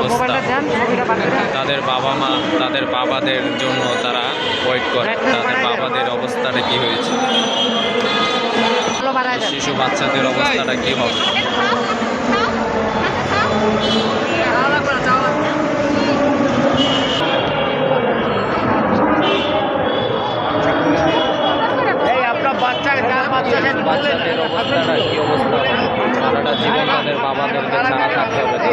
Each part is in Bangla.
অবস্থা, তাদের বাবা মা তাদের বাবাদের জন্য তারা ওয়েট করে, তাদের বাবাদের অবস্থাটা কি হয়েছে, শিশু বাচ্চাদের অবস্থাটা কি হবে। বাচ্চাদের অবস্থাটা কি অবস্থা হবে, সারাটা জীবন তাদের বাবাদেরকে ছাড়া থাকতে হবে।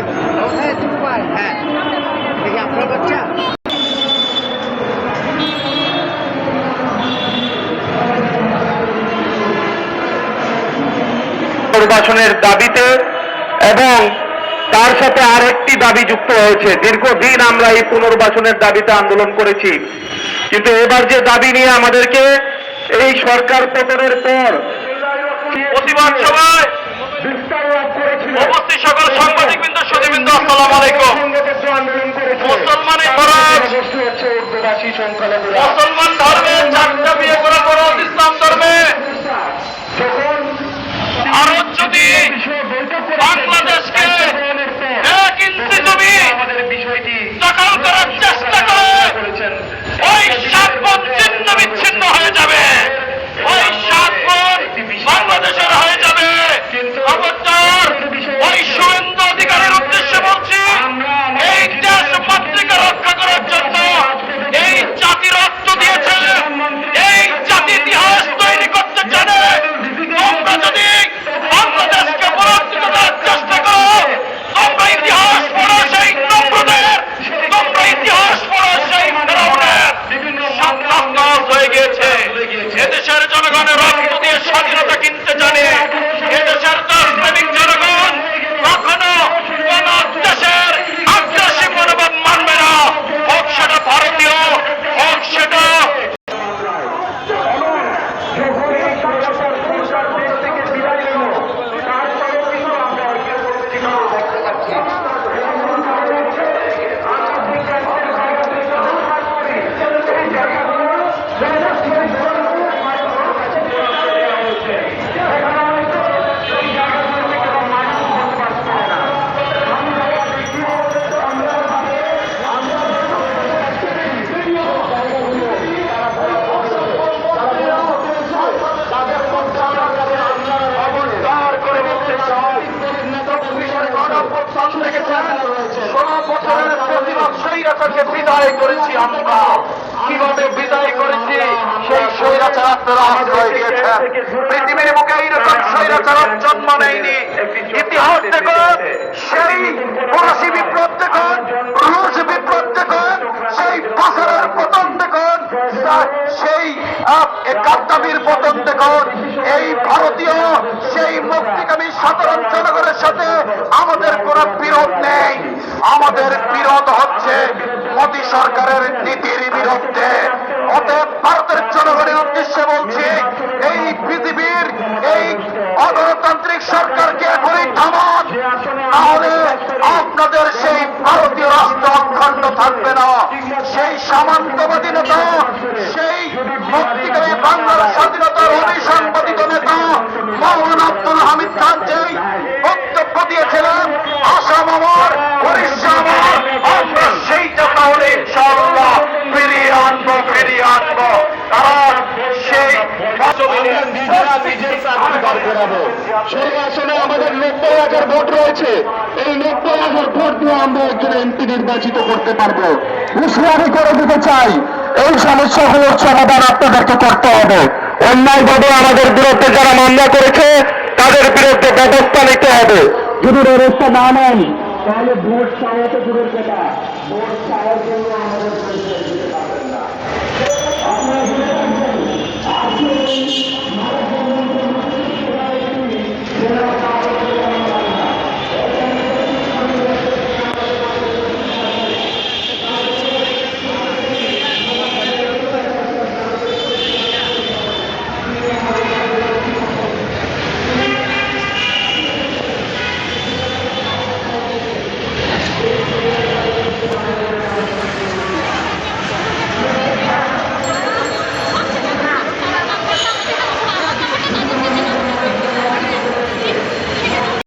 পুনর্বাসনের দাবিতে এবং তার সাথে আরেকটি দাবি যুক্ত হয়েছে। দীর্ঘদিন আমরা এই পুনর্বাসনের দাবিতে আন্দোলন করেছি, কিন্তু এবার যে দাবি নিয়ে আমাদেরকে এই সরকার পতনের পর প্রতিবাদ সভায় উপস্থিত সকল সাংবাদিকবৃন্দ, সুধীবৃন্দ, আসসালামু আলাইকুম। মুসলমানের ফরজ, মুসলমান ধর্মে 4টা বিয়ে করা ফরজ ইসলাম ধর্মে। ভারত যদি বাংলাদেশকে 1 ইঞ্চি জমি দখল করার চেষ্টা করে, ওই 7 বন ছিন্ন বিচ্ছিন্ন হয়ে যাবে, ওই 7 বন বাংলাদেশের হয়ে যাবে। খবরদার, ওই শুভেন্দু অধিকারীর উদ্দেশ্যে বলছি, এই দেশ মাতৃকা রক্ষা করার জন্য এই জাতি রক্ত দিয়েছে, এই জাতি ইতিহাস তৈরি করতে জানে। তোমরা যদি বাংলাদেশকে পরাজিত করার চেষ্টা করো, তোমরা ইতিহাস পড়ো সেই নমরুদের, তোমরা ইতিহাস পড়ো সেই ফেরাউনের। সাবধান হয়ে গিয়েছে, এদেশের জনগণের রক্ত দিয়ে স্বাধীনতা কিনতে জানে। এদেশের দেশপ্রেমিক জনগণ কখনো কোন দেশের আগ্রাসী মনোভাব মানবে না, হোক সেটা ভারতীয়, হোক সেটা বিদায় করেছি আমরা। কিভাবে বিদায় করেছি সেই স্বৈরাচার আপনারা হয়ে গিয়েছেন। পৃথিবীর বুকে এইরকম স্বৈরাচার জন্ম নেয়নি। ইতিহাস দেখুন, সেই ফরাসি বিপ্লব দেখুন, রুশ বিপ্লব দেখুন, সেই বাসারের পতন দেখুন, সেই গাদ্দাফির পতন দেখুন। এই ভারতীয় সেই মুক্তিকামী সাধারণ জনগণের সাথে আমাদের কোনো বিরোধ নেই। আমাদের বিরোধ হচ্ছে মোদী সরকারের নীতির বিরুদ্ধে। অতএব ভারতের জনগণের উদ্দেশ্যে বলছি, এই পৃথিবীর এই অগণতান্ত্রিক সরকারকে এখনই থামান, তাহলে আপনাদের সেই ভারতীয় রাষ্ট্র অখণ্ড থাকবে না। সেই সামন্তবাদীনতা, সেই মুক্তিকামী বাংলার স্বাধীনতার অভিসংবাদিত নেতা মৌলানা আব্দুল হামিদ খান যেই বক্তব্য দিয়েছিলেন, আসাম আমার, উড়িষ্যা আমার, আমরা সেইটা তাহলে ইনশাআল্লাহ ফিরিয়ে আনবো, ফিরিয়ে আনবো। কারণ সেই সেই আসনে আমাদের 90,000 ভোট রয়েছে। এই 90,000 ভোট দিয়ে আমরা একজন এমপি নির্বাচিত করতে পারবো। হুঁশিয়ারি করে দিতে চাই, এই সমস্যাগুলোর সমাধান আপনাদেরকে করতে হবে। অন্যায়ভাবে আমাদের বিরুদ্ধে যারা মামলা করেছে তাদের বিরুদ্ধে ব্যবস্থা নিতে হবে। যদি ব্যবস্থা না নেন তাহলে ভোট চাওয়া তো দূরের কথা, ভোট চাওয়ার জন্য আমাদের দিতে পারবেন না। আপনারা